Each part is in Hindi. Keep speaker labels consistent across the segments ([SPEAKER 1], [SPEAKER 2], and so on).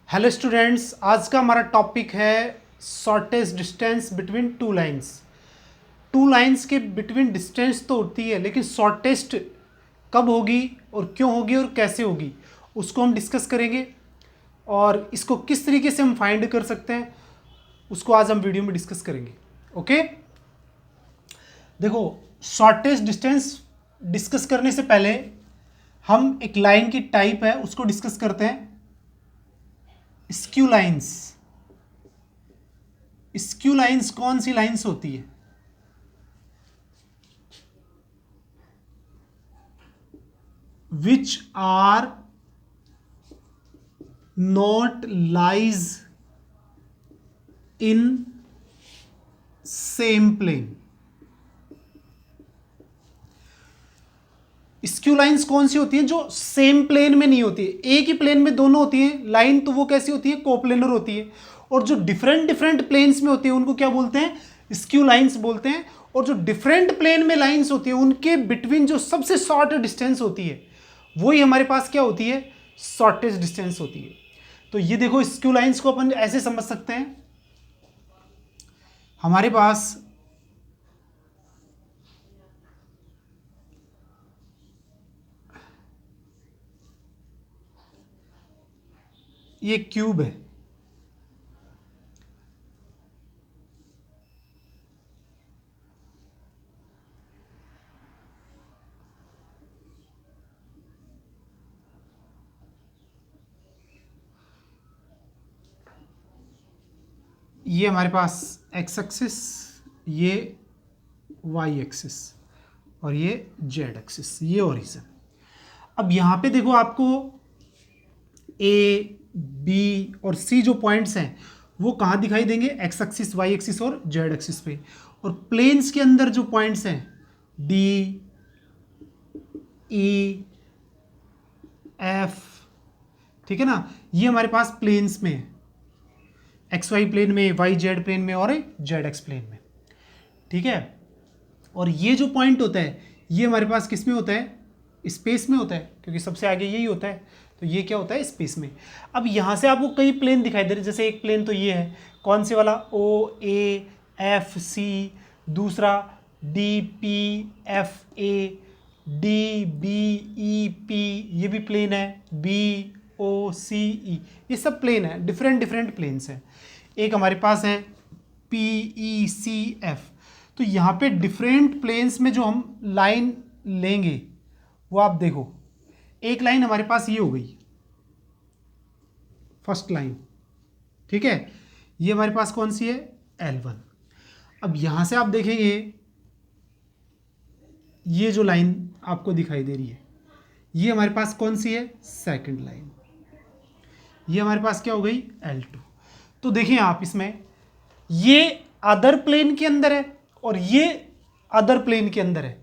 [SPEAKER 1] हेलो स्टूडेंट्स, आज का हमारा टॉपिक है shortest distance between two lines. Two lines के बिटवीन डिस्टेंस तो होती है, लेकिन शॉर्टेस्ट कब होगी और क्यों होगी और कैसे होगी उसको हम डिस्कस करेंगे। और इसको किस तरीके से हम फाइंड कर सकते हैं उसको आज हम वीडियो में डिस्कस करेंगे। ओके, देखो, शॉर्टेस्ट डिस्टेंस डिस्कस करने से पहले हम एक लाइन की टाइप है उसको डिस्कस करते हैं। Skew lines. स्क्यू लाइंस कौन सी लाइंस होती है? Which are not lies in same plane. Skew lines कौन सी होती है? जो सेम प्लेन में नहीं होती है, एक ही प्लेन में दोनों होती है लाइन, तो वो कैसी होती है? कोप्लेनर होती है। और जो डिफरेंट डिफरेंट प्लेन्स में होती है उनको क्या बोलते हैं? स्क्यू लाइंस बोलते हैं। और जो डिफरेंट प्लेन में लाइंस होती है उनके बिटवीन जो सबसे शॉर्ट डिस्टेंस होती है वही हमारे पास क्या होती है? शॉर्टेस्ट डिस्टेंस होती है। तो ये देखो, स्क्यू लाइंस को अपन ऐसे समझ सकते हैं, हमारे पास ये क्यूब है, ये हमारे पास एक्स एक्सिस, ये वाई एक्सिस और ये जेड एक्सिस, ये ओरिजिन। अब यहाँ पे देखो, आपको ए बी और सी जो पॉइंट्स हैं वो कहाँ दिखाई देंगे? एक्स एक्सिस, वाई एक्सिस और जेड एक्सिस पे। और प्लेन्स के अंदर जो पॉइंट्स हैं डी, ई, एफ, ठीक है ना, ये हमारे पास प्लेन्स में है, एक्स वाई प्लेन में, वाई जेड प्लेन में और जेड एक्स प्लेन में, ठीक है। और ये जो पॉइंट होता है ये हमारे पास किस में होता है? स्पेस में होता है, क्योंकि सबसे आगे यही होता है, तो ये क्या होता है? स्पेस में। अब यहाँ से आपको कई प्लेन दिखाई दे रहे हैं, जैसे एक प्लेन तो ये है, कौन से वाला? ओ ए एफ सी, दूसरा D P F A, D B E P, ये भी प्लेन है, बी ओ सी ई, ये सब प्लेन है, डिफरेंट डिफरेंट प्लेन्स हैं। एक हमारे पास है पी ई सी एफ। तो यहाँ पे डिफरेंट प्लेन्स में जो हम लाइन लेंगे वो आप देखो, एक लाइन हमारे पास ये हो गई, फर्स्ट लाइन, ठीक है। ये हमारे पास कौन सी है? L1। अब यहां से आप देखेंगे ये जो लाइन आपको दिखाई दे रही है ये हमारे पास कौन सी है? Second line. ये हमारे पास क्या हो गई? L2। तो देखिए आप, इसमें ये अदर प्लेन के अंदर है और ये अदर प्लेन के अंदर है।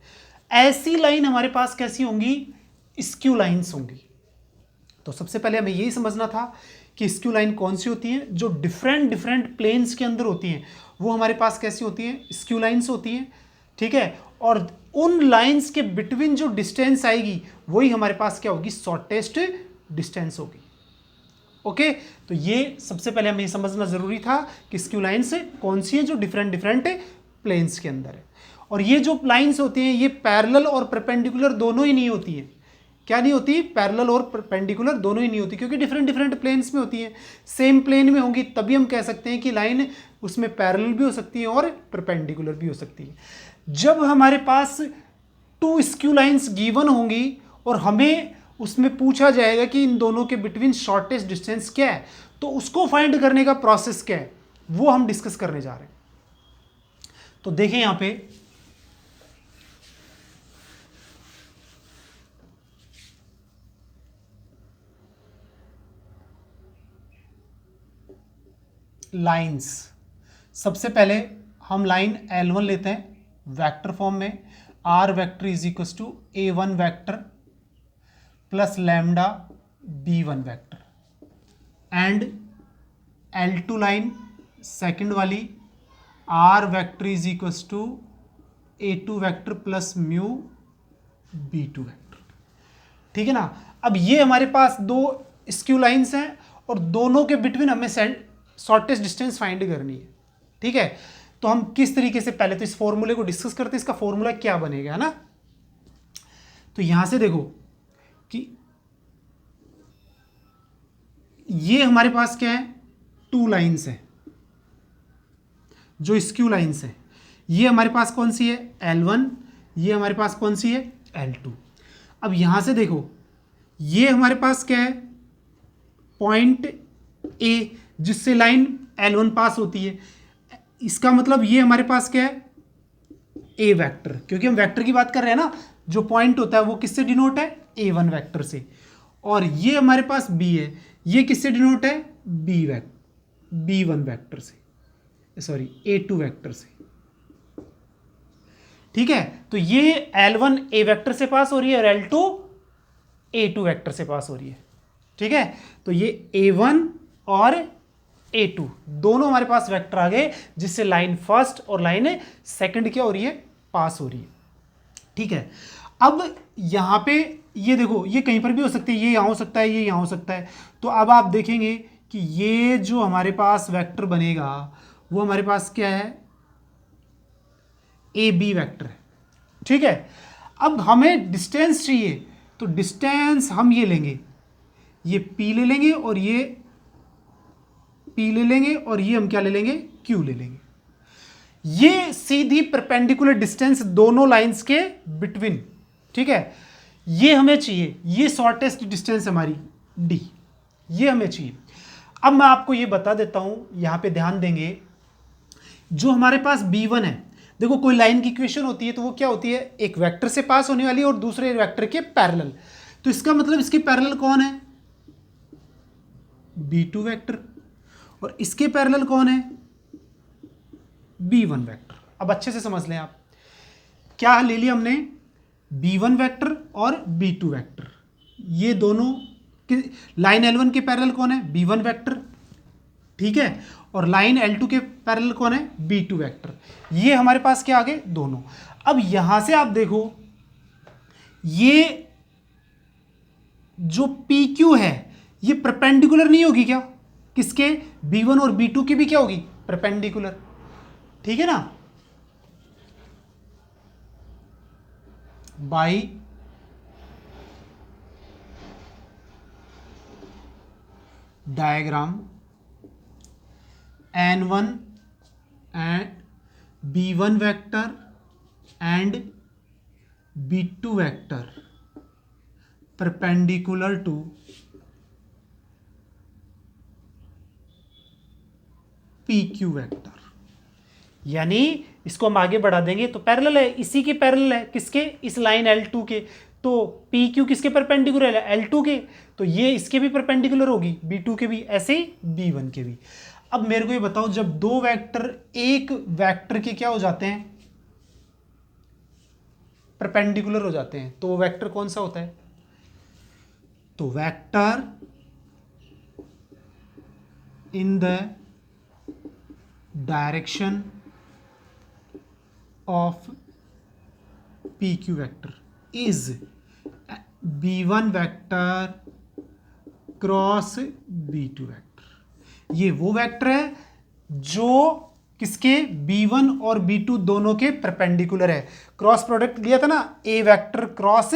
[SPEAKER 1] ऐसी लाइन हमारे पास कैसी होंगी? स्क्यू लाइंस होंगी। तो सबसे पहले हमें यही समझना था कि स्क्यू लाइन कौन सी होती है? जो डिफरेंट डिफरेंट प्लेन्स के अंदर होती हैं वो हमारे पास कैसी होती हैं? स्क्यू लाइंस होती हैं, ठीक है। और उन लाइंस के बिटवीन जो डिस्टेंस आएगी वही हमारे पास क्या होगी? शॉर्टेस्ट डिस्टेंस होगी। ओके, तो ये सबसे पहले हमें समझना जरूरी था कि स्क्यू लाइंस कौन सी है जो डिफरेंट डिफरेंट प्लेन्स के अंदर है। और ये जो लाइंस होती हैं ये पैरेलल और परपेंडिकुलर दोनों ही नहीं होती है। क्या नहीं होती? पैरेलल और परपेंडिकुलर दोनों ही नहीं होती, क्योंकि डिफरेंट डिफरेंट प्लेन्स में होती हैं। सेम प्लेन में होंगी तभी हम कह सकते हैं कि लाइन उसमें पैरेलल भी हो सकती है और परपेंडिकुलर भी हो सकती है। जब हमारे पास टू स्क्यू लाइंस गिवन होंगी और हमें उसमें पूछा जाएगा कि इन दोनों के बिटवीन शॉर्टेस्ट डिस्टेंस क्या है, तो उसको फाइंड करने का प्रोसेस क्या है वो हम डिस्कस करने जा रहे हैं। तो देखें यहां पे, लाइंस। सबसे पहले हम लाइन L1 लेते हैं वेक्टर फॉर्म में। R vector is equal to A1 vector plus lambda B1 vector and L2 line second वाली, R vector is equal to A2 vector plus mu B2 vector, ठीक है ना। अब ये हमारे पास दो स्क्यू लाइंस हैं और दोनों के बिटवीन हमें शॉर्टेस्ट डिस्टेंस फाइंड करनी है। ठीक है, तो हम किस तरीके से, पहले तो इस फॉर्मूले को डिस्कस करते हैं, इसका फॉर्मूला क्या बनेगा, है ना। तो यहां से देखो कि ये हमारे पास क्या है, 2 लाइन्स है जो स्क्यू लाइन्स है। ये हमारे पास कौन सी है, L1, ये हमारे पास कौन सी है, L2। अब यहां से देखो ये हमारे पास क्या है, पॉइंट A जिससे लाइन L1 पास होती है। इसका मतलब ये हमारे पास क्या है, A वेक्टर, क्योंकि हम वेक्टर की बात कर रहे हैं ना, जो पॉइंट होता है वो किससे डिनोट है, A1 वेक्टर से। और ये हमारे पास B है, ये किससे डिनोट है, B1 वेक्टर से, सॉरी A2 वेक्टर से। ठीक है, तो ये L1 A वेक्टर से पास हो रही है और L2 A2 वेक्टर से पास हो रही है। ठीक है, तो ये A1 और A2 दोनों हमारे पास वेक्टर आ गए, जिससे लाइन फर्स्ट और लाइन सेकंड क्या हो रही है, पास हो रही है। ठीक है, अब यहां पे ये देखो, ये कहीं पर भी हो सकती है, ये यहां हो सकता है, ये यहां हो सकता है। तो अब आप देखेंगे कि ये जो हमारे पास वेक्टर बनेगा वो हमारे पास क्या है, AB वेक्टर है। ठीक है, अब हमें डिस्टेंस चाहिए, तो डिस्टेंस हम ये लेंगे, ये P ले लेंगे और ये P ले लेंगे और ये हम क्या ले लेंगे, Q ले लेंगे। ये सीधी परपेंडिकुलर डिस्टेंस दोनों लाइंस के बिटवीन। ठीक है, ये हमें चाहिए, ये शॉर्टेस्ट डिस्टेंस हमारी D, ये हमें चाहिए। अब मैं आपको ये बता देता हूं, यहां पे ध्यान देंगे, जो हमारे पास B1 है, देखो कोई लाइन की इक्वेशन होती है तो वो क्या होती है, एक वेक्टर से पास होने वाली और दूसरे वेक्टर के पैरेलल। तो इसका मतलब इसके पैरेलल कौन है, B2 वेक्टर, और इसके पैरेलल कौन है, B1 वेक्टर। अब अच्छे से समझ लें आप, क्या ले लिया हमने, B1 वेक्टर और B2 वेक्टर, ये दोनों लाइन L1 के पैरेलल कौन है, B1 वेक्टर। ठीक है, और लाइन L2 के पैरेलल कौन है, B2 वेक्टर। ये हमारे पास क्या आ गए, दोनों। अब यहां से आप देखो, ये जो PQ है ये परपेंडिकुलर नहीं होगी क्या, किसके, B1 और B2 की भी क्या होगी, परपेंडिकुलर। ठीक है ना, by diagram N1 and B1 vector and B2 vector perpendicular to PQ vector. यानी इसको हम आगे बढ़ा देंगे तो पैरेलल है, इसी के पैरेलल है, किसके, इस लाइन L2 के। तो PQ किसके परपेंडिकुलर है, L2 के, तो ये इसके भी परपेंडिकुलर होगी, B2 के भी, ऐसे ही B1 के भी। अब मेरे को ये बताओ, जब दो वेक्टर एक वेक्टर के क्या हो जाते हैं, परपेंडिकुलर हो जाते हैं, तो वो वेक्टर कौन सा होता है, तो vector in the direction of PQ vector is B1 vector cross B2 vector. ये वो वेक्टर है जो किसके, B1 और B2 दोनों के परपेंडिकुलर है। क्रॉस प्रोडक्ट लिया था ना, A vector cross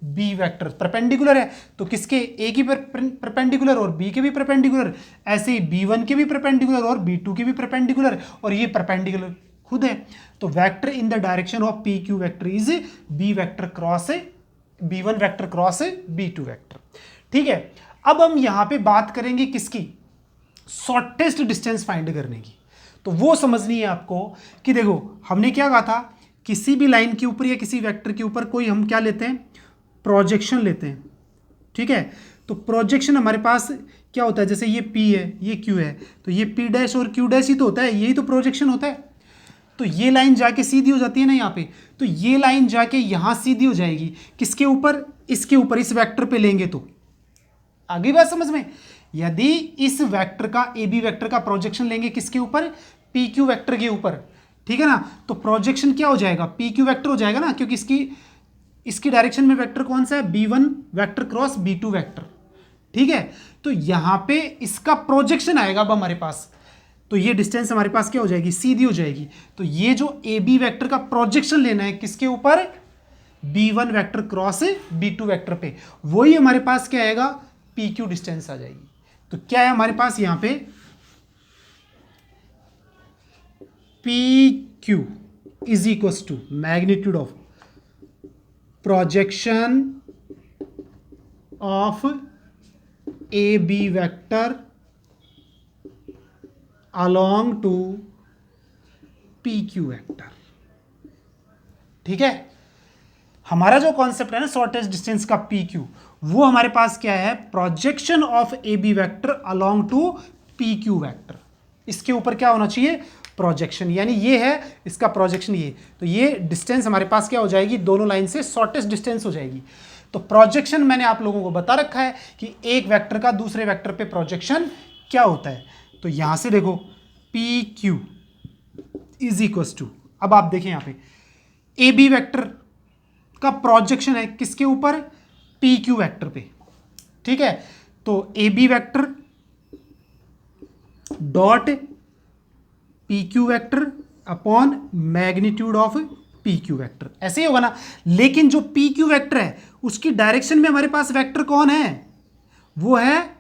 [SPEAKER 1] B vector perpendicular है, तो किसके, A की परपेंडिकुलर और B के भी परपेंडिकुलर, ऐसे ही B1 के भी परपेंडिकुलर और B2 के भी परपेंडिकुलर, और ये परपेंडिकुलर खुद है। तो vector in the direction of PQ vector is B vector cross B1 vector cross B2 vector. ठीक है, अब हम यहां पे बात करेंगे किसकी, शॉर्टेस्ट डिस्टेंस फाइंड करने की। तो वो समझनी है आपको कि देखो हमने क्या कहा था, किसी भी लाइन के ऊपर या किसी वेक्टर के ऊपर कोई हम क्या लेते हैं, प्रोजेक्शन लेते हैं। ठीक है, तो प्रोजेक्शन हमारे पास क्या होता है, जैसे ये P है, ये Q है, तो ये P डैश और Q डैश ही तो होता है, यही तो प्रोजेक्शन होता है। तो ये लाइन जाके सीधी हो जाती है ना यहाँ पे, तो ये लाइन जाके यहाँ सीधी हो जाएगी, किसके ऊपर, इसके ऊपर, इस वेक्टर पे लेंगे तो। आगे बात समझ में, यदि इस वेक्टर का AB वेक्टर का प्रोजेक्शन लेंगे किसके ऊपर, PQ वेक्टर के ऊपर, ठीक है ना, तो प्रोजेक्शन क्या हो जाएगा, PQ वेक्टर हो जाएगा ना, क्योंकि इसकी डायरेक्शन में वेक्टर कौन सा है, B1 vector cross B2 vector. ठीक है, तो यहां पे इसका प्रोजेक्शन आएगा अब हमारे पास, तो ये डिस्टेंस हमारे पास क्या हो जाएगी, सीधी हो जाएगी। तो ये जो ए बी वैक्टर का प्रोजेक्शन लेना है किसके ऊपर, b1 vector cross b2 vector पे, वही हमारे पास क्या आएगा, pq डिस्टेंस आ जाएगी। तो क्या है हमारे पास यहां पे pq is equal to magnitude of projection of A B vector along to pq vector. ठीक है, हमारा जो कॉन्सेप्ट है ना शॉर्टेस्ट डिस्टेंस का pq, वो हमारे पास क्या है, projection of A B vector along to pq vector. इसके ऊपर क्या होना चाहिए, प्रोजेक्शन, यानी ये है इसका प्रोजेक्शन ये, तो ये डिस्टेंस हमारे पास क्या हो जाएगी, दोनों लाइन से शॉर्टेस्ट डिस्टेंस हो जाएगी। तो प्रोजेक्शन मैंने आप लोगों को बता रखा है कि एक वेक्टर का दूसरे वेक्टर पे प्रोजेक्शन क्या होता है। तो यहां से देखो pq इज इक्वल टू, अब आप देखें यहां पे ए बी वेक्टर का प्रोजेक्शन है किसके ऊपर, pq वेक्टर पे। ठीक है, तो A B vector dot pq vector upon magnitude of pq vector, ऐसे ही होगा ना। लेकिन जो pq वेक्टर है उसकी डायरेक्शन में हमारे पास वेक्टर कौन है, वो है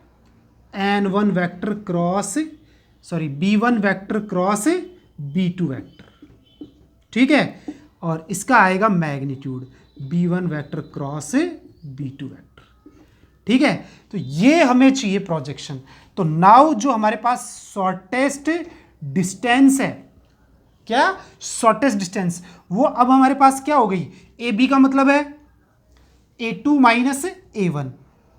[SPEAKER 1] n1 vector cross b1 vector cross b2 vector. ठीक है, और इसका आएगा magnitude b1 vector cross b2 vector. ठीक है, तो ये हमें चाहिए प्रोजेक्शन। तो नाउ जो हमारे पास शॉर्टेस्ट डिस्टेंस है, क्या, शॉर्टेस्ट डिस्टेंस, वो अब हमारे पास क्या हो गई, ए बी का मतलब है a2 माइनस a1,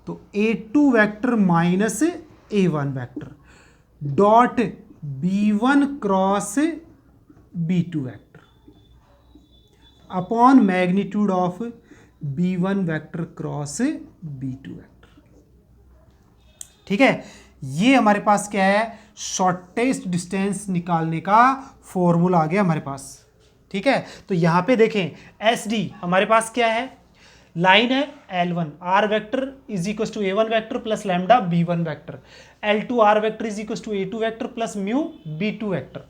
[SPEAKER 1] तो a2 vector minus a1 vector dot b1 cross b2 vector upon magnitude of b1 vector cross b2 vector. ठीक है, ये हमारे पास क्या है, शॉर्टेस्ट डिस्टेंस निकालने का फॉर्मूला आ गया हमारे पास। ठीक है, तो यहां पे देखें एस डी हमारे पास क्या है, लाइन है L1 R vector is equal to A1 vector plus lambda B1 vector, L2 R vector is equal to A2 vector plus mu B2 vector.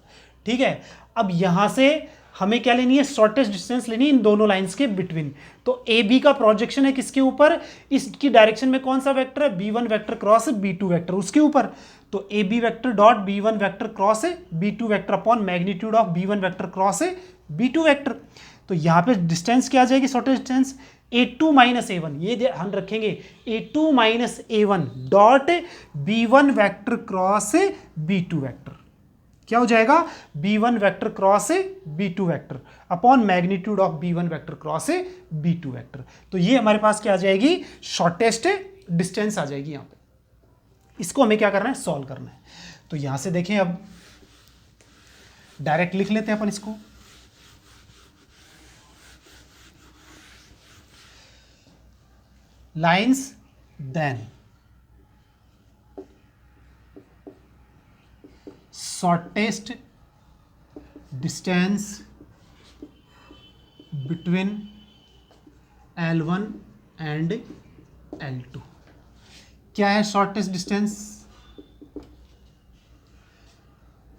[SPEAKER 1] ठीक है, अब यहां से हमें क्या लेनी है, शॉर्टेस्ट डिस्टेंस लेनी है इन दोनों लाइंस के बिटवीन। तो ए बी का प्रोजेक्शन है किसके ऊपर, इसकी डायरेक्शन में कौन सा वेक्टर है, b1 vector cross b2 vector, उसके ऊपर। तो A B vector dot b1 vector cross b2 vector upon magnitude of b1 vector cross b2 vector. तो यहाँ पे डिस्टेंस क्या आ जाएगी, shortest distance a2 minus a1, ये ध्यान रखेंगे, a2 minus a1 dot b1 vector cross b2 vector, क्या हो जाएगा, b1 vector cross b2 vector upon magnitude of b1 vector cross b2 vector. तो ये हमारे पास क्या आ जाएगी, शॉर्टेस्ट डिस्टेंस आ जाएगी यहां पे। इसको हमें क्या करना है, सॉल्व करना है। तो यहां से देखें, अब डायरेक्ट लिख लेते हैं अपन इसको। Lines then shortest distance between L1 and L2, क्या है shortest distance,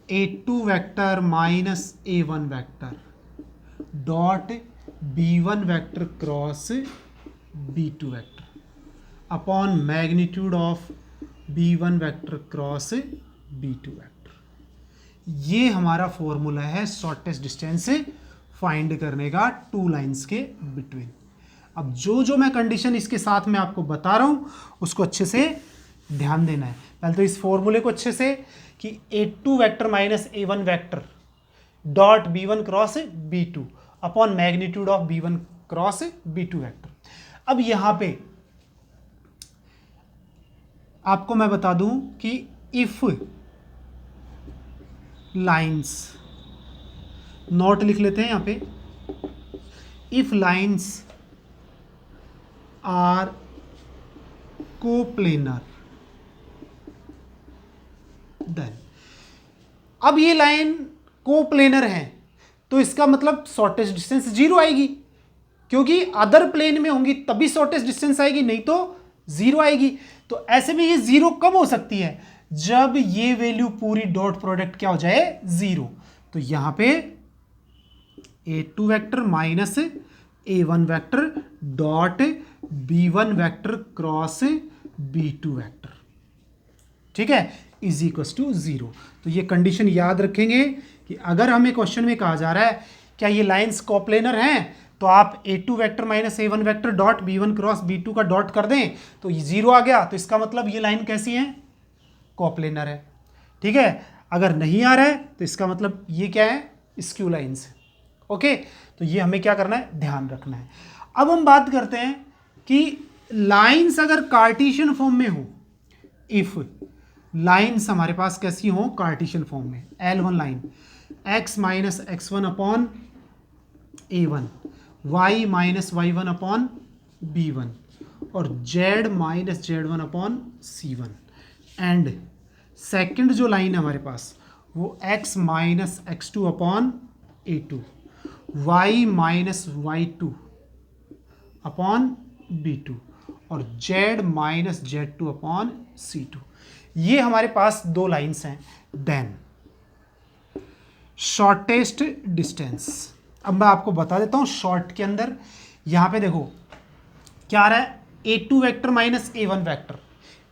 [SPEAKER 1] A2 vector minus A1 vector dot B1 vector cross B2 vector upon magnitude of B1 vector cross B2 vector. ये हमारा फॉर्मूला है शॉर्टेस्ट डिस्टेंस फाइंड करने का टू लाइंस के बिटवीन। अब जो जो मैं कंडीशन इसके साथ में आपको बता रहा हूं उसको अच्छे से ध्यान देना है। पहले तो इस फॉर्मूले को अच्छे से, कि A2 vector minus A1 vector dot B1 cross B2 upon magnitude of B1 cross B2 vector. अब यहां पे आपको मैं बता दूं कि इफ लाइंस, नोट लिख लेते हैं यहां पे, if lines are coplanar then, अब ये लाइन कोप्लेनर है तो इसका मतलब शॉर्टेस्ट डिस्टेंस 0 आएगी, क्योंकि अदर प्लेन में होंगी तभी शॉर्टेस्ट डिस्टेंस आएगी, नहीं तो 0 आएगी। तो ऐसे में ये जीरो कब हो सकती है, जब ये वैल्यू पूरी डॉट प्रोडक्ट क्या हो जाए, जीरो। तो यहां पे A2 vector minus A1 vector dot B1 vector cross B2 vector, ठीक है, इज इक्वस टू जीरो। तो ये कंडीशन याद रखेंगे कि अगर हमें क्वेश्चन में कहा जा रहा है क्या ये लाइंस कोप्लेनर हैं, तो आप A2 vector minus A1 vector dot B1 cross B2 का डॉट कर दें तो ये जीरो आ गया, तो इसका मतलब ये लाइन कैसी है, कोप्लेनर है, ठीक है। अगर नहीं आ रहा है तो इसका मतलब ये क्या है, स्क्यू लाइंस है, ओके। तो ये हमें क्या करना है, ध्यान रखना है। अब हम बात करते हैं कि लाइंस अगर कार्टेशियन फॉर्म में हो, इफ लाइंस हमारे पास कैसी हो, कार्टेशियन फॉर्म में, L1 line x minus x1 upon A1, y minus y1 upon B1 और z minus z1 upon C1, and second जो लाइन है हमारे पास वो x minus x2 upon A2, y minus y2 upon B2 और z minus z2 upon C2। ये हमारे पास दो लाइंस हैं। देन शॉर्टेस्ट डिस्टेंस, अब मैं आपको बता देता हूं शॉर्ट के अंदर, यहां पे देखो क्या आ रहा है, A2 vector minus A1 vector.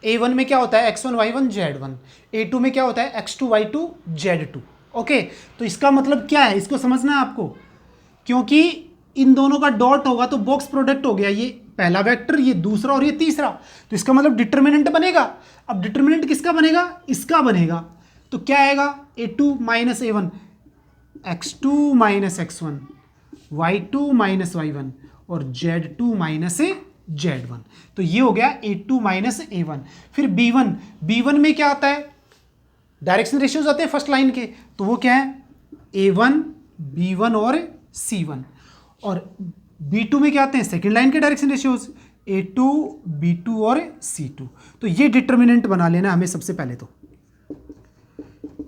[SPEAKER 1] A1 में क्या होता है, x1 y1 z1, A2 में क्या होता है, x2 y2 z2, ओके। तो इसका मतलब क्या है, इसको समझना है आपको, क्योंकि इन दोनों का डॉट होगा तो बॉक्स प्रोडक्ट हो गया, ये पहला वेक्टर, ये दूसरा और ये तीसरा, तो इसका मतलब डिटर्मिनेंट बनेगा। अब डिटर्मिनेंट किसका बनेगा, इसका बनेगा। तो क्या आएगा, A2 minus A1 x2 minus x1 y2 minus y1 और z2 माइनस z1। तो ये हो गया A2 माइनस A1। फिर B1 में क्या आता है, डायरेक्शन रेशियोज आते हैं फर्स्ट लाइन के, तो वो क्या है, A1 B1 और C1। और B2 में क्या आते हैं, सेकेंड लाइन के डायरेक्शन रेशियोज, A2 B2 और C2। तो ये डिटर्मिनेंट बना लेना हमें सबसे पहले तो,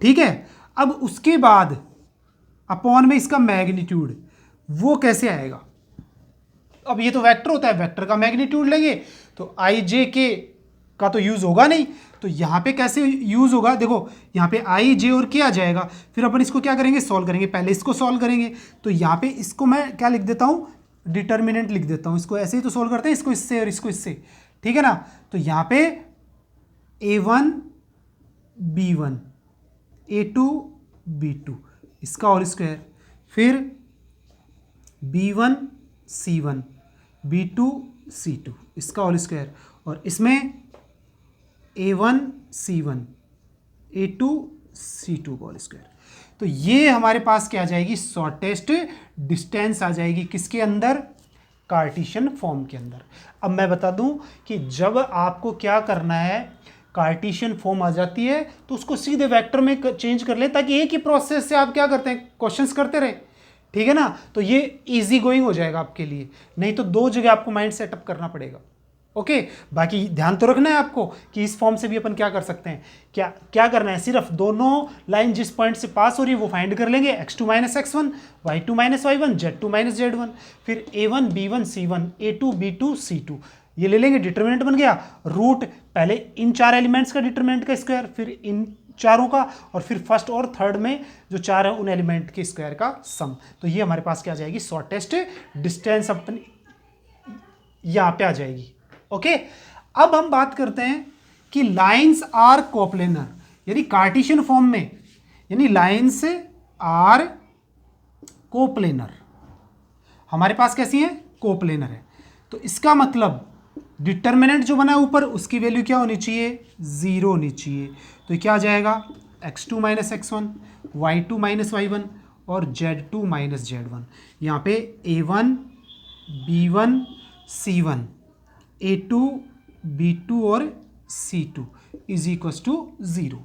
[SPEAKER 1] ठीक है। अब उसके बाद अपॉन में इसका मैग्नीट्यूड, वो कैसे आएगा, अब ये तो वेक्टर होता है, वेक्टर का मैग्नीट्यूड लेंगे तो आई जे के का तो यूज होगा नहीं, तो यहां पे कैसे यूज होगा, देखो यहां पे आई जे और के आ जाएगा, फिर अपन इसको क्या करेंगे, सॉल्व करेंगे। पहले इसको सॉल्व करेंगे, तो यहां पे इसको मैं क्या लिख देता हूं, डिटर्मिनेंट लिख देता हूं, इसको ऐसे ही तो सॉल्व करते हैं, इसको इससे और इसको इससे, ठीक है ना। तो यहां पे A1 B1 A2 B2 इसका होल स्क्वायर, फिर B1 C1 B2 C2 इसका होल स्क्वायर, और इसमें A1 C1 A2 C2 का होल स्क्वायर। तो ये हमारे पास क्या आ जाएगी, शॉर्टेस्ट डिस्टेंस आ जाएगी, किसके अंदर, कार्टेशियन फॉर्म के अंदर। अब मैं बता दूं कि जब आपको क्या करना है, कार्टेशियन फॉर्म आ जाती है तो उसको सीधे वेक्टर में चेंज कर ले, ताकि एक ही प्रोसेस से आप क्या करते हैं, क्वेश्चंस करते रहे, ठीक है ना। तो ये इजी गोइंग हो जाएगा आपके लिए, नहीं तो दो जगह आपको माइंड सेटअप करना पड़ेगा, ओके। बाकी ध्यान तो रखना है आपको कि इस फॉर्म से भी अपन क्या कर सकते हैं, क्या करना है, सिर्फ दोनों लाइन जिस पॉइंट से पास हो रही है वो फाइंड कर लेंगे, x2 minus x1 y2 minus y1 z2 minus z1, फिर A1 B1 C1 A2 B2 C2 ये ले लेंगे, डिटरमिनेंट बन गया। रूट पहले इन चार एलिमेंट्स का डिटरमिनेंट का स्क्वायर, फिर इन चारों का, और फिर फर्स्ट और थर्ड में जो चार है उन एलिमेंट के स्क्वायर का सम। तो ये हमारे पास क्या आ जाएगी, शॉर्टेस्ट डिस्टेंस अपनी यहां पे आ जाएगी, ओके। अब हम बात करते हैं कि लाइंस आर कोप्लेनर, यानी कार्टेशियन फॉर्म में, यानी लाइंस आर कोप्लेनर हमारे पास कैसी है, कोप्लेनर है। तो इसका मतलब डिटर्मिनेंट जो बना है ऊपर, उसकी वैल्यू क्या होनी चाहिए, 0 होनी चाहिए। तो क्या आ जाएगा, x2 minus x1 y2 minus y1 और z2 माइनस z1। यहाँ पे A1 B1 C1 A2 B2 और C2 इज इक्वल टू 0।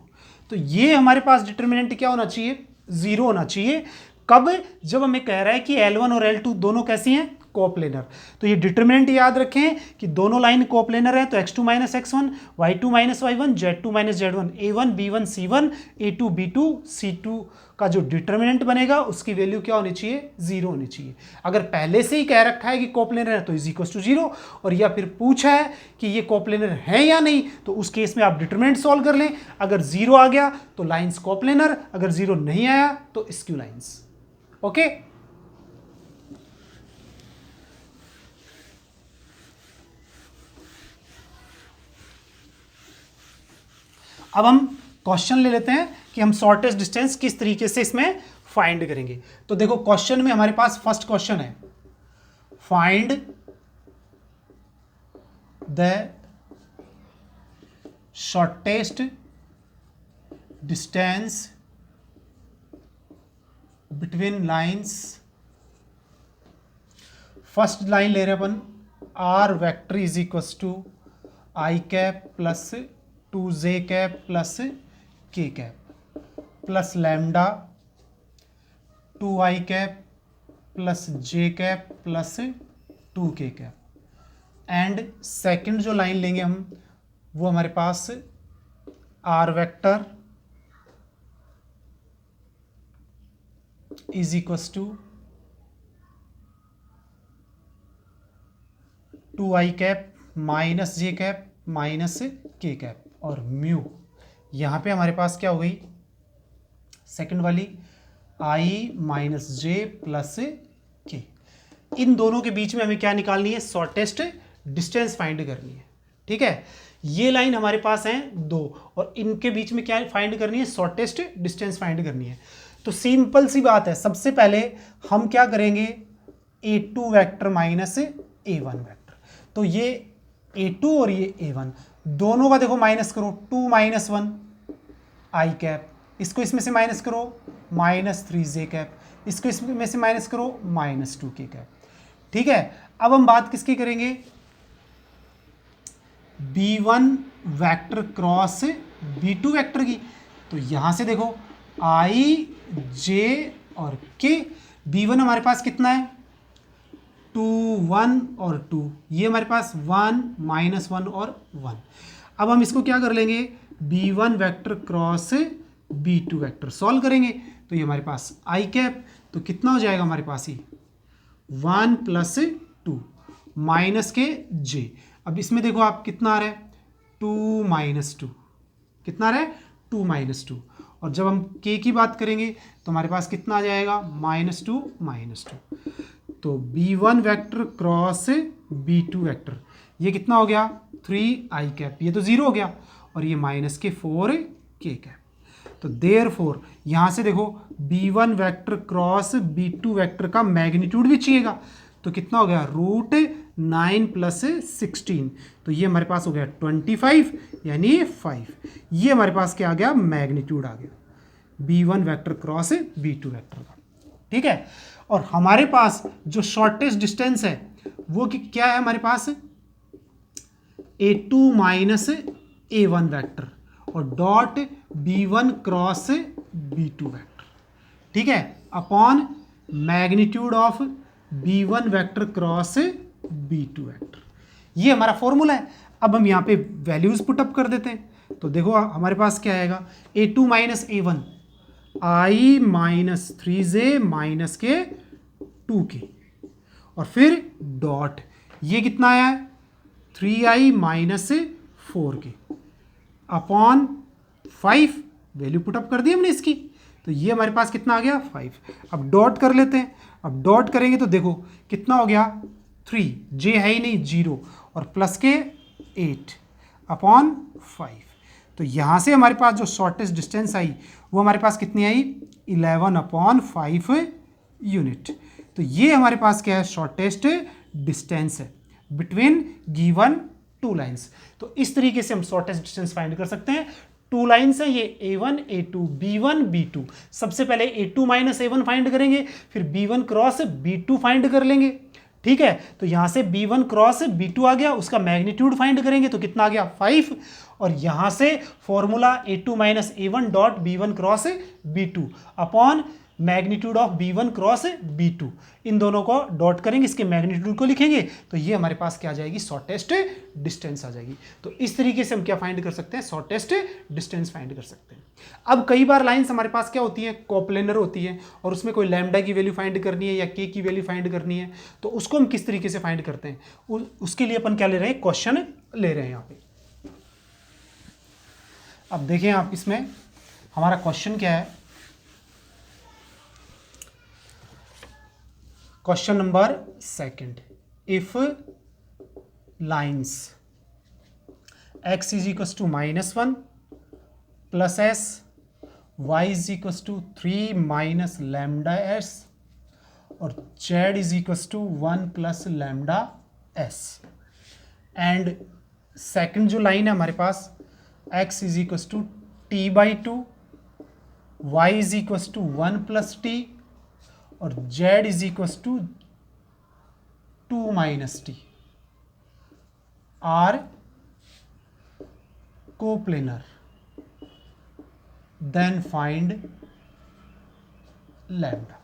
[SPEAKER 1] तो ये हमारे पास डिटर्मिनेंट क्या होना चाहिए, 0 होना चाहिए। कब, जब हमें कह रहा है कि L1 और L2 दोनों कैसी हैं, कोप्लेनर। तो ये डिटरमिनेंट याद रखें कि दोनों लाइन कोप्लेनर है, तो x2 minus x1, y2 minus y1, z2 minus z1, a1 b1 c1, a2 b2 c2 का जो डिटरमिनेंट बनेगा उसकी वैल्यू क्या होनी चाहिए, 0 होनी चाहिए। अगर पहले से ही कह रखा है कि कोप्लेनर है तो इज इक्वल टू 0, और या फिर पूछा है कि ये कोप्लेनर है या नहीं, तो उस केस में आप डिटरमिनेंट सॉल्व कर लें। अगर 0 आ गया तो लाइंस कोप्लेनर, अगर 0 नहीं आया तो स्क्यू लाइंस। ओके, अब हम क्वेश्चन ले लेते हैं कि हम शॉर्टेस्ट डिस्टेंस किस तरीके से इसमें फाइंड करेंगे। तो देखो क्वेश्चन में हमारे पास फर्स्ट क्वेश्चन है, find the shortest distance between lines. First line ले रहे हैं अपन, R vector is equal to I cap plus 2j cap plus k cap plus lambda 2i cap plus j cap plus 2k cap. And second जो लाइन लेंगे हम, वो हमारे पास R vector is equal to 2i cap minus j cap minus k cap और म्यू। यहाँ पे हमारे पास क्या हो गई सेकंड वाली, i माइनस जे प्लस के। इन दोनों के बीच में हमें क्या निकालनी है, शॉर्टेस्ट डिस्टेंस फाइंड करनी है। ठीक है, ये लाइन हमारे पास है 2 और इनके बीच में क्या फाइंड करनी है, शॉर्टेस्ट डिस्टेंस फाइंड करनी है। तो सिंपल सी बात है, सबसे पहले हम क्या करेंगे, a2 vector minus a1 vector. तो ये a2 और ये a1 दोनों का देखो माइनस करो, 2 माइनस 1 आई कैप, इसको इसमें से माइनस करो माइनस 3j कैप, इसको इसमें से माइनस करो माइनस 2k कैप। ठीक है, अब हम बात किसकी करेंगे, b1 vector cross b2 vector की। तो यहां से देखो i j और k, b1 हमारे पास कितना है 2 1 और 2, ये हमारे पास 1 माइनस 1 और 1। अब हम इसको क्या कर लेंगे, b1 vector cross b2 vector solve करेंगे। तो ये हमारे पास i कैप, तो कितना हो जाएगा हमारे पास ही 1 प्लस 2 माइनस के j। अब इसमें देखो आप कितना आ रहा है 2 माइनस 2, कितना आ रहा है 2 माइनस 2। और जब हम k की बात करेंगे तो हमारे पास कितना आ जाएगा माइनस 2 माइनस 2। तो b1 vector cross b2 vector, ये कितना हो गया 3i कैप, ये तो 0 हो गया, और ये माइनस के 4k कैप। तो देयरफॉर यहाँ से देखो b1 vector cross b2 vector का मैग्नीट्यूड भी चाहिएगा, तो कितना हो गया √9 प्लस 16। तो ये हमारे पास हो गया 25 यानी 5। ये हमारे पास क्या आ गया, मैग्नीट्यूड आ गया b1 vector cross b2 vector का। ठीक है, और हमारे पास जो शॉर्टेस्ट डिस्टेंस है वो क्या है हमारे पास, a2 माइनस a1 वेक्टर और dot b1 cross b2 vector. ठीक है, upon magnitude of b1 vector cross b2 vector. ये हमारा फॉर्मूला है। अब हम यहाँ पे वैल्यूज पुटअप कर देते हैं। तो देखो हमारे पास क्या आएगा, a2 minus a1 i minus 3j minus के 2k और फिर डॉट, ये कितना आया है 3i minus 4k upon 5, value put up कर दी हमने इसकी। तो ये हमारे पास कितना आ गया 5। अब डॉट कर लेते हैं। अब डॉट करेंगे तो देखो कितना हो गया 3, j है ही नहीं 0 और प्लस के 8 अपॉन 5। तो यहाँ से हमारे पास जो शॉर्टेस्ट डिस्टेंस आई वो हमारे पास कितनी आई 11 अपॉन 5 यूनिट। तो ये हमारे पास क्या है, शॉर्टेस्ट डिस्टेंस है बिटवीन गिवन टू लाइंस। तो इस तरीके से हम शॉर्टेस्ट डिस्टेंस फाइंड कर सकते हैं। टू लाइंस है ये a1 a2 b1 b2। सबसे पहले a2 माइनस a1 फाइंड करेंगे, फिर b1 क्रॉस b2 फाइंड कर लेंगे। ठीक है, तो यहां से b1 क्रॉस b2 आ गया, उसका मैग्नीट्यूड फाइंड करेंगे तो कितना आ गया 5। और यहां से formula a2 minus a1 dot b1 cross b2 upon magnitude of b1 cross b2, इन दोनों को डॉट करेंगे, इसके मैग्नीट्यूड को लिखेंगे, तो ये हमारे पास क्या आ जाएगी, शॉर्टेस्ट डिस्टेंस आ जाएगी। तो इस तरीके से हम क्या फाइंड कर सकते हैं, शॉर्टेस्ट डिस्टेंस फाइंड कर सकते हैं। अब कई बार लाइंस हमारे पास क्या होती है, कोप्लेनर होती है, और उसमें कोई लैम्डा की वैल्यू फाइंड करनी है या के की वैल्यू फाइंड करनी है, तो उसको हम किस तरीके से फाइंड करते हैं, उसके लिए अपन क्या ले रहे हैं, क्वेश्चन ले रहे हैं यहाँ पे। अब देखें आप, इसमें हमारा क्वेश्चन क्या है, question number second, if lines x is equal to -1 plus S, Y is equal to 3 minus lambda S, और z is equal to 1 plus lambda S, and second जो लाइन है हमारे पास, x is equal to t/2, y is equal to 1 plus T, और z is equal to 2 minus T, are coplanar, then find lambda.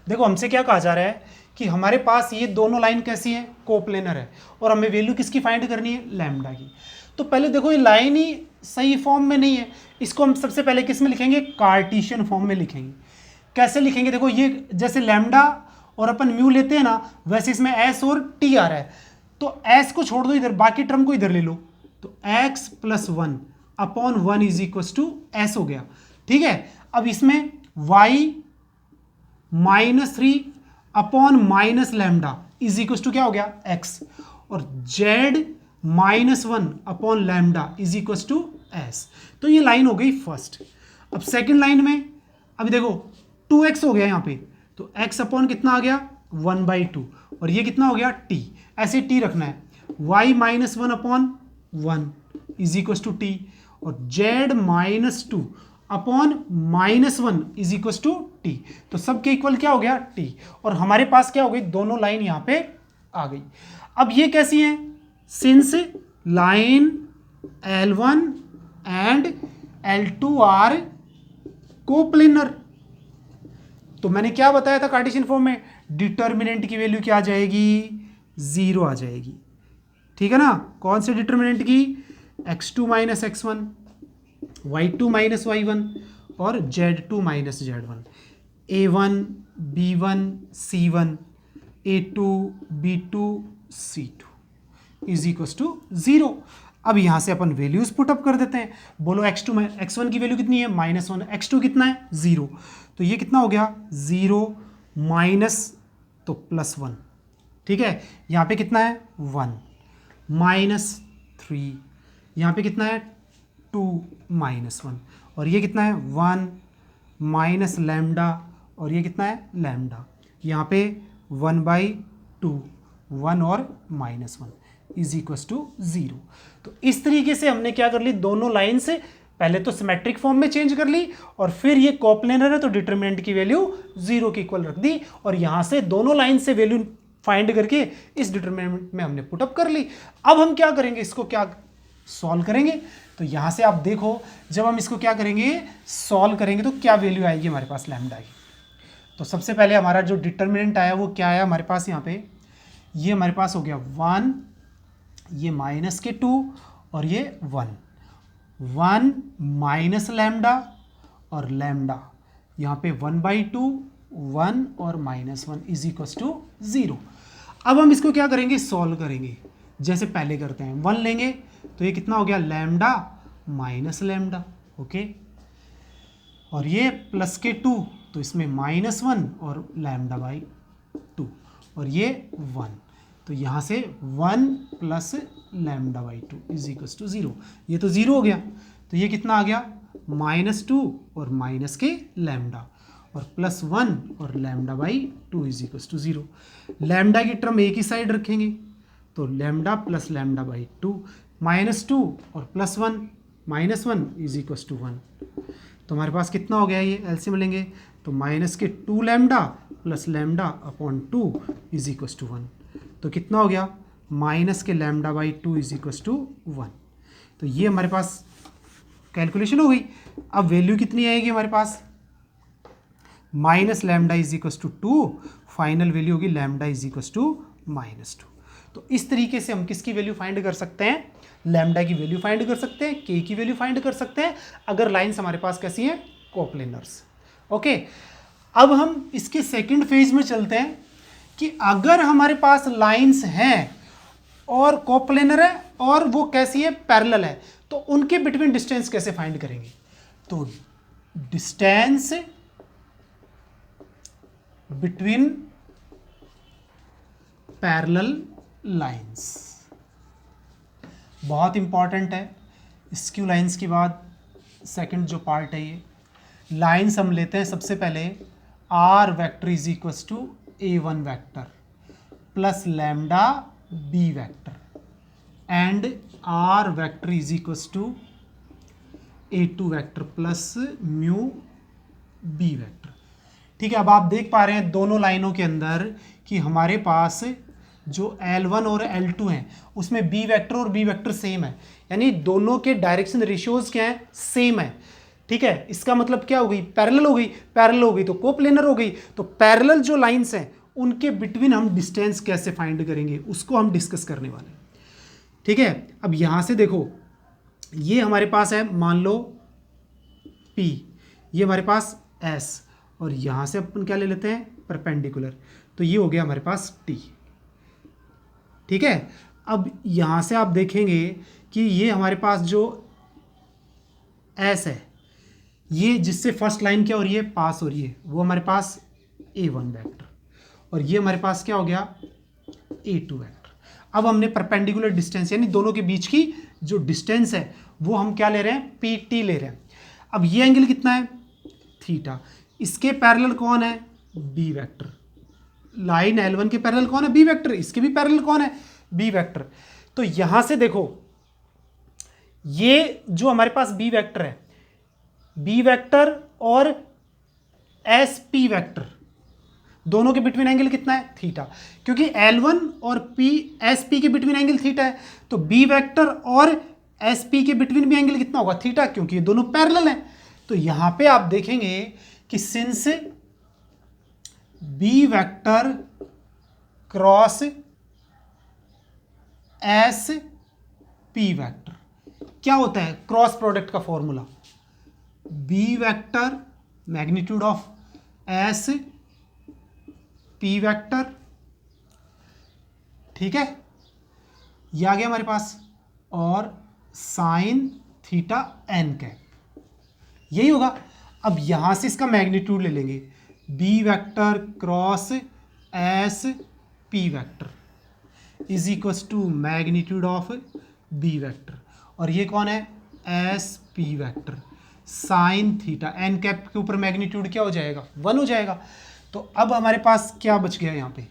[SPEAKER 1] देखो हमसे क्या कहा जा रहा है कि हमारे पास ये दोनों लाइन कैसी है, कोप्लेनर है, और हमें वैल्यू किसकी फाइंड करनी है, लैम्डा की। तो पहले देखो ये लाइन ही सही फॉर्म में नहीं है, इसको हम सबसे पहले किस में लिखेंगे, कार्टेशियन फॉर्म में लिखेंगे। कैसे लिखेंगे, देखो ये जैसे लैम्डा और अपन म्यू लेते हैं ना, वैसे इसमें एस और टी आ रहा है, तो एस को छोड़ दो इधर, बाकी टर्म को इधर ले लो, तो X plus 1 upon 1 is equal to S हो गया, ठीक है। अब इसमें Y -3 upon minus lambda is equal to क्या हो गया, एक्स, और Z -1 upon lambda is equal to S. तो ये लाइन हो गई फर्स्ट। अब सेकेंड लाइन में अभी देखो 2x हो गया यहाँ पे, तो x अपॉन कितना आ गया, 1/2, और ये कितना हो गया, t, ऐसे t रखना है, y -1 upon 1 is equal to T, और z -2 upon -1 is equal to T, तो सबके इक्वल क्या हो गया, t, और हमारे पास क्या हो गई, दोनों लाइन यहाँ पे आ गई। अब ये कैसी है, since line L1 and L2 are coplanar, तो मैंने क्या बताया था कार्टेशियन फॉर्म में, डिटर्मिनेंट की वैल्यू क्या आ जाएगी, 0 आ जाएगी, ठीक है ना। कौन से डिटर्मिनेंट की, x2 minus x1, y2 minus y1, और z2 minus z1, a1 b1 c1, a2 b2 c2 is equal to 0। अब यहाँ से अपन वैल्यूज पुटअप कर देते हैं, बोलो x1 की वैल्यू कितनी है, -1, x2 कितना है, 0, तो ये कितना हो गया, 0 माइनस तो +1, ठीक है। यहाँ पे कितना है, 1 -3, यहाँ पे कितना है, 2 -1, और ये कितना है, 1 माइनस लैम्डा, और ये कितना है, लैम्डा, यहाँ पे 1/2, 1 और -1 इज इक्वल टू 0। तो इस तरीके से हमने क्या कर ली, दोनों लाइन से पहले तो सिमेट्रिक फॉर्म में चेंज कर ली, और फिर ये कोप्लेनर है तो डिटरमिनेंट की वैल्यू 0 के इक्वल रख दी, और यहां से दोनों लाइन से वैल्यू फाइंड करके इस डिटरमिनेंट में हमने पुटअप कर ली। अब हम क्या करेंगे, इसको क्या सॉल्व करेंगे, तो यहां से आप देखो, जब हम इसको क्या करेंगे, सॉल्व करेंगे, तो क्या वैल्यू आएगी हमारे पास लैम्डा की। तो सबसे पहले हमारा जो डिटरमिनेंट आया वो क्या आया हमारे पास, यहाँ पे ये हमारे पास हो गया 1, ये -2, और ये 1 माइनस लैम्डा, और लैम्डा यहाँ पे 1/2, 1 और -1 इज इक्वल टू 0। अब हम इसको क्या करेंगे, सॉल्व करेंगे, जैसे पहले करते हैं, 1 लेंगे तो ये कितना हो गया, लैम्डा माइनस लैम्डा, ओके, और ये प्लस के 2, तो इसमें -1 और λ/2, और ये 1, तो यहाँ से 1 प्लस λ/2 इज इक्वल टू 0, ये तो 0 हो गया, तो ये कितना आ गया, -2 और माइनस के लैम्डा, और +1 और λ/2 इज इक्वल टू 0। लैम्डा की टर्म एक ही साइड रखेंगे, तो लैम्डा प्लस λ/2, -2 और +1 -1 इज इक्वल टू 1, तो हमारे पास कितना हो गया, ये एलसीएम लेंगे तो -2 lambda plus λ/2 is equal to 1, तो कितना हो गया, -λ/2 इज इक्वल टू 1। तो ये हमारे पास कैलकुलेशन हो गई। अब वैल्यू कितनी आएगी हमारे पास, minus lambda is equals to 2, final value होगी लैम्डा इज इक्वस टू -2। तो इस तरीके से हम किसकी वैल्यू फाइंड कर सकते हैं, लैम्डा की वैल्यू फाइंड कर सकते हैं, के की वैल्यू फाइंड कर सकते हैं, अगर लाइंस हमारे पास कैसी हैं, कोप्लेनर्स। ओके, अब हम इसके सेकंड फेज में चलते हैं कि अगर हमारे पास लाइंस हैं और कोप्लेनर है और वो कैसी है, पैरेलल है, तो उनके बिटवीन डिस्टेंस कैसे फाइंड करेंगे। तो डिस्टेंस बिटवीन पैरेलल लाइंस बहुत इंपॉर्टेंट है। स्क्यू लाइंस के बाद सेकंड जो पार्ट है ये लाइंस हम लेते हैं। सबसे पहले R vector is equals to A1 vector plus lambda B vector and R vector is equals to A2 vector plus mu B vector. ठीक है, अब आप देख पा रहे हैं दोनों लाइनों के अंदर कि हमारे पास जो L1 और L2 हैं उसमें B वेक्टर और B वेक्टर सेम है, यानी दोनों के डायरेक्शन रेशियोज क्या हैं, सेम है। ठीक है, इसका मतलब क्या हो गई, पैरेलल हो गई, पैरेलल हो गई तो कोप्लेनर हो गई। तो पैरेलल जो लाइंस हैं उनके बिटवीन हम डिस्टेंस कैसे फाइंड करेंगे उसको हम डिस्कस करने वाले हैं। ठीक है, अब यहां से देखो, ये हमारे पास है मान लो P, ये हमारे पास S, और यहां से अपन क्या ले लेते हैं, परपेंडिकुलर, तो ये हो गया हमारे पास T। ठीक है, अब यहां से आप देखेंगे कि ये हमारे पास जो S है, ये जिससे फर्स्ट लाइन क्या हो रही है, पास हो रही है, वो हमारे पास A1 वेक्टर, और ये हमारे पास क्या हो गया, A2 वेक्टर। अब हमने परपेंडिकुलर डिस्टेंस यानी दोनों के बीच की जो डिस्टेंस है वो हम क्या ले रहे हैं, PT ले रहे हैं। अब ये एंगल कितना है, थीटा। इसके पैरेलल कौन है, B वेक्टर। लाइन L1 के पैरेलल कौन है, B वेक्टर। इसके भी पैरेलल कौन है, B वेक्टर। तो यहां से देखो, ये जो हमारे पास B वेक्टर है, B वेक्टर और SP वेक्टर, दोनों के बिटवीन एंगल कितना है, थीटा। क्योंकि L1 और SP के बिटवीन एंगल थीटा है, तो B वेक्टर और SP के बिटवीन भी एंगल कितना होगा, थीटा, क्योंकि ये दोनों पैरेलल हैं। तो यहां पे आप देखेंगे कि since B vector cross SP vector क्या होता है, क्रॉस प्रोडक्ट का formula, B vector magnitude of SP vector. ठीक है, ये आ गया हमारे पास, और साइन थीटा n कैप, यही होगा। अब यहां से इसका मैग्नीट्यूड ले लेंगे, B vector cross SP vector is equals to magnitude of B vector, और ये कौन है, SP vector sine theta n cap के ऊपर मैग्नीट्यूड क्या हो जाएगा, 1 हो जाएगा। तो अब हमारे पास क्या बच गया यहाँ पे,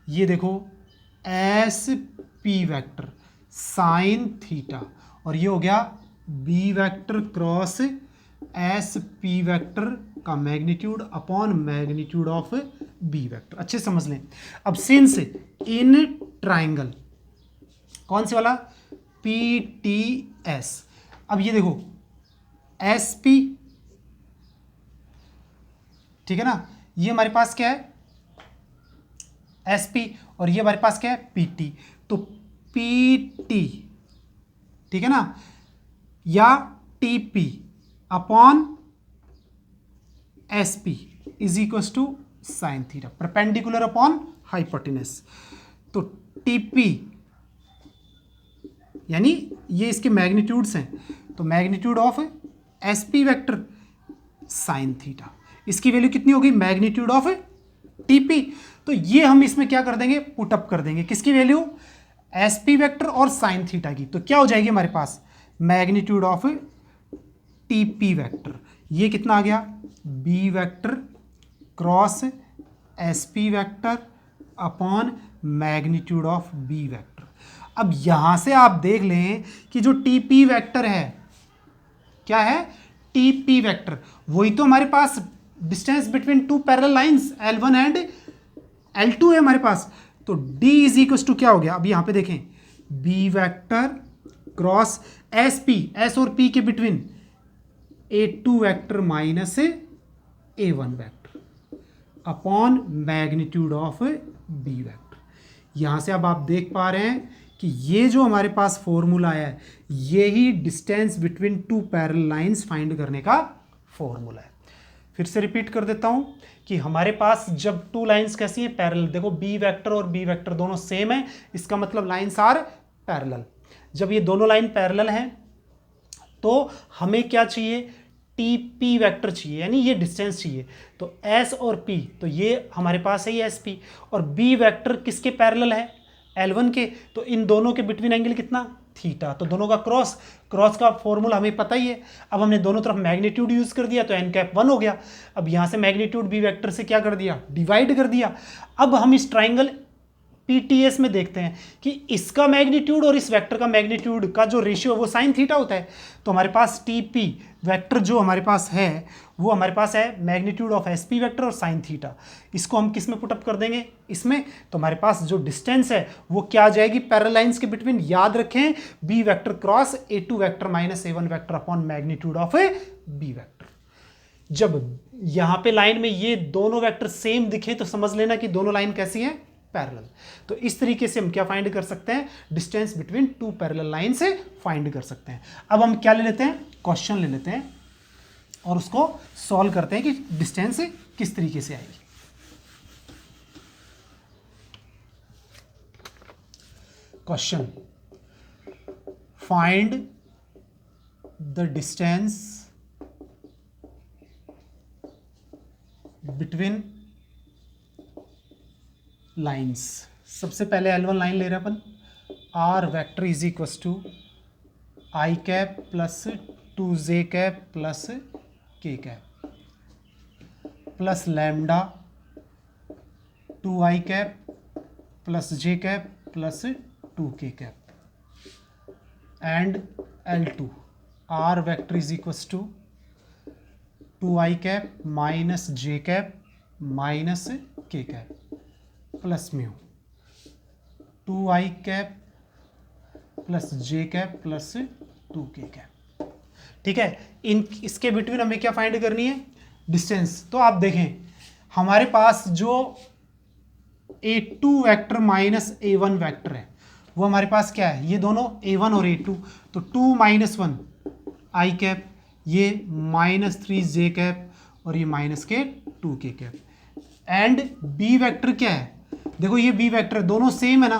[SPEAKER 1] ये देखो SP वेक्टर साइन थीटा, और ये हो गया B vector cross SP vector का magnitude upon magnitude of B vector. अच्छे समझ लें। अब सिंस इन ट्राइंगल, कौन से वाला, PTS, अब ये देखो SP, ठीक है ना, ये हमारे पास क्या है, SP, और ये हमारे पास क्या है, PT। तो PT, ठीक है ना, या TP upon SP is equal to sine theta, perpendicular upon hypotenuse. तो TP यानी ये इसके मैग्नीट्यूड्स हैं, तो magnitude of SP vector sine theta, इसकी वैल्यू कितनी होगी, मैग्नीट्यूड ऑफ TP। तो ये हम इसमें क्या कर देंगे, पुट अप कर देंगे, किसकी वैल्यू, SP वेक्टर और साइन थीटा की। तो क्या हो जाएगी हमारे पास, मैग्नीट्यूड ऑफ TP वेक्टर, ये कितना आ गया, B vector cross SP vector upon magnitude of B vector. अब यहां से आप देख लें कि जो TP वेक्टर है, क्या है, TP वेक्टर, वही तो हमारे पास distance between two parallel lines L1 and L2 है हमारे पास। तो D इज इक्वल टू क्या हो गया, अब यहां पे देखें, B vector cross SP, S और P के between A2 vector minus A1 vector. Upon magnitude of B vector. यहाँ से अब आप देख पा रहे हैं कि ये जो हमारे पास फॉर्मूला है ये ही distance between two parallel lines find करने का फॉर्मूला है। फिर से रिपीट कर देता हूं कि हमारे पास जब टू लाइंस कैसी हैं, पैरेलल। देखो बी वेक्टर और बी वेक्टर दोनों सेम है, इसका मतलब लाइंस आर पैरेलल। जब ये दोनों लाइन पैरेलल हैं तो हमें क्या चाहिए, टी पी वैक्टर चाहिए, यानी ये डिस्टेंस चाहिए। तो एस और पी, तो ये हमारे पास है ये एस पी, और बी वैक्टर किसके पैरेलल है, L1 के। तो इन दोनों के बिटवीन एंगल कितना, थीटा। तो दोनों का क्रॉस, क्रॉस का फॉर्मूला हमें पता ही है। अब हमने दोनों तरफ मैग्नीट्यूड यूज कर दिया तो एन कैप 1 हो गया। अब यहां से मैग्नीट्यूड बी वेक्टर से क्या कर दिया, डिवाइड कर दिया। अब हम इस ट्राइंगल पीटीएस में देखते हैं कि इसका मैग्नीट्यूड और इस वेक्टर का मैग्नीट्यूड का जो रेशियो है वो साइन थीटा होता है। तो हमारे पास टीपी वेक्टर जो हमारे पास है वो हमारे पास है मैग्नीट्यूड ऑफ एसपी वेक्टर और साइन थीटा। इसको हम किस में पुटअप कर देंगे, इसमें। तो हमारे पास जो डिस्टेंस है वो क्या आ जाएगी, पैरेलल लाइंस के बिटवीन, याद रखें, B vector cross A two vector minus A one vector upon magnitude of B vector. जब यहां पे लाइन में ये दोनों वेक्टर सेम दिखे तो समझ लेना कि दोनों लाइन कैसी हैं, पैरेलल। तो इस तरीके से हम क्या फाइंड कर सकते हैं, distance between two parallel line से फाइंड कर सकते हैं। अब हम क्या ले लेते हैं, क्वेश्चन ले लेते हैं और उसको सॉल्व करते हैं कि डिस्टेंस किस तरीके से आएगी। Question, find the distance between lines. सबसे पहले L1 लाइन ले रहे हैं अपन, R vector is equals to I cap plus 2j cap plus K cap plus lambda 2i cap plus j cap plus 2k cap and L2 R vector is equals to 2i cap minus j cap minus k cap plus mu 2i cap plus j cap plus 2k cap. ठीक है, इसके बिटवीन हमें क्या फाइंड करनी है, डिस्टेंस। तो आप देखें हमारे पास जो a2 vector minus a1 vector है वो हमारे पास क्या है, ये दोनों a1 और a2। तो 2 माइनस 1 i कैप, ये माइनस 3j कैप और ये माइनस के 2k cap. And b vector क्या है, देखो ये b वेक्टर दोनों सेम है ना,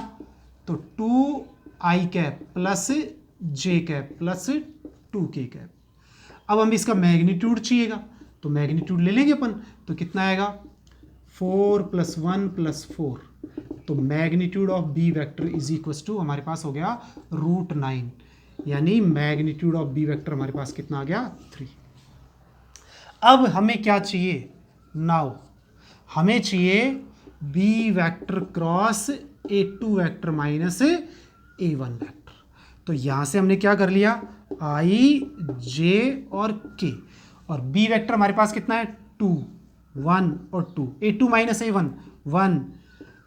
[SPEAKER 1] तो 2i cap plus j cap plus 2k cap. अब हम इसका मैग्नीट्यूड चाहिएगा तो मैग्नीट्यूड ले लेंगे अपन, तो कितना आएगा 4 + 1 + 4। तो magnitude of b vector is equals to हमारे पास हो गया √9, यानी मैग्नीट्यूड ऑफ b वेक्टर हमारे पास कितना आ गया 3। अब हमें क्या चाहिए, नाउ हमें चाहिए b vector cross a2 vector minus a1 vector. तो यहां से हमने क्या कर लिया, i j और k, और b वेक्टर हमारे पास कितना है 2, 1 और 2, a2 माइनस a1 1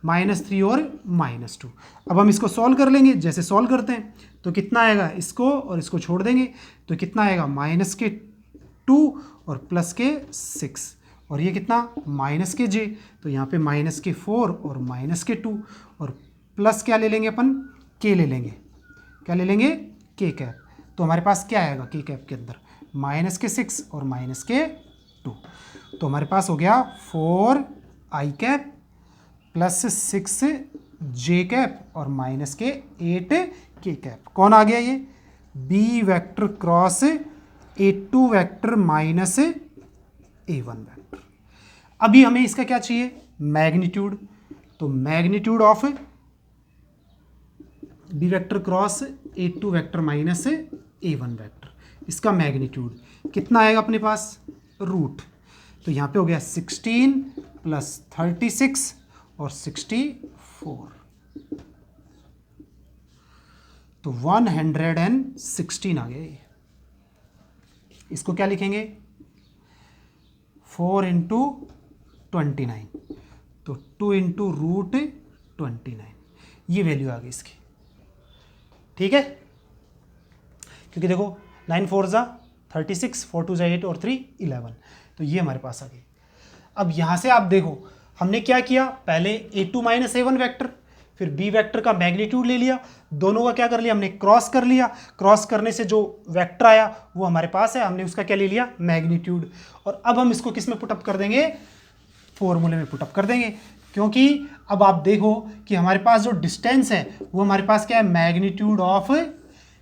[SPEAKER 1] -3 और -2। अब हम इसको सॉल्व कर लेंगे, जैसे सॉल्व करते हैं तो कितना आएगा, इसको और इसको छोड़ देंगे तो कितना आएगा -2 और +6, और ये कितना -j, तो यहाँ पे -4 और -2, और प्लस क्या ले लेंगे अपन, k ले लेंगे, क्या ले लेंगे k कैप। तो हमारे पास क्या आएगा k कैप के अंदर -6 और -2। तो हमारे पास हो गया 4i cap plus 6j cap और -8k कैप। कौन आ गया ये, b vector cross a2 vector minus a1 vector. अभी हमें इसका क्या चाहिए, मैग्नीट्यूड। तो magnitude of b vector cross a2 vector minus a1 vector, इसका मैग्नीट्यूड कितना आएगा अपने पास, रूट। तो यहाँ पे हो गया 16 + 36 और 64, तो 116 आ गया ये। इसको क्या लिखेंगे, 4 × 29, तो 2 × √29, ये वैल्यू आ गई इसकी। ठीक है, क्योंकि देखो 9 4 = 36, 4 2 = 8 और 3 11, तो ये हमारे पास आ गई। अब यहाँ से आप देखो हमने क्या किया, पहले a2 माइनस a1 वेक्टर, फिर b वेक्टर का मैग्नीट्यूड ले लिया, दोनों का क्या कर लिया हमने, क्रॉस कर लिया। क्रॉस करने से जो वेक्टर आया वो हमारे पास है, हमने उसका क्या ले लिया, मैग्नीट्यूड। और अब हम इसको किस में पुटअप कर देंगे, फॉर्मूले में पुटअप कर देंगे, क्योंकि अब आप देखो कि हमारे पास जो डिस्टेंस है वो हमारे पास क्या है, magnitude of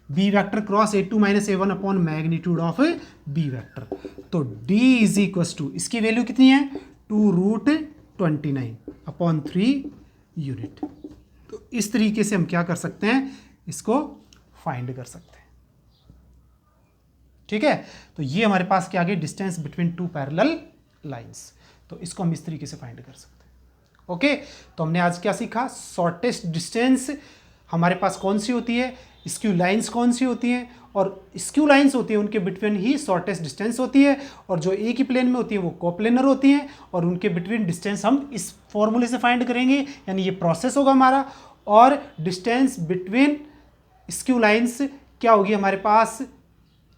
[SPEAKER 1] B vector cross a2 minus a1 upon magnitude of B vector. तो d इज इक्वल टू, इसकी वैल्यू कितनी है, 2√29 अपॉन 3 यूनिट। तो इस तरीके से हम क्या कर सकते हैं, इसको फाइंड कर सकते हैं। ठीक है, तो ये हमारे पास क्या आ गया, distance between two parallel lines. तो इसको हम इस तरीके से फाइंड कर सकते हैं। ओके, तो हमने आज क्या सीखा, शॉर्टेस्ट डिस्टेंस हमारे पास कौन सी होती है, स्क्यू लाइंस कौन सी होती हैं, और स्क्यू लाइंस होती है उनके बिटवीन ही शॉर्टेस्ट डिस्टेंस होती है, और जो एक ही प्लेन में होती है वो कोप्लेनर होती हैं, और उनके बिटवीन डिस्टेंस हम इस फॉर्मूले से फाइंड करेंगे, यानी ये प्रोसेस होगा हमारा। और डिस्टेंस बिटवीन स्क्यू लाइंस क्या होगी हमारे पास,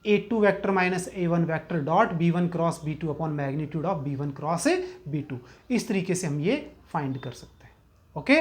[SPEAKER 1] a2 vector minus a1 vector dot b1 cross b2 upon magnitude of b1 cross b2। इस तरीके से हम ये फाइंड कर सकते हैं। ओके।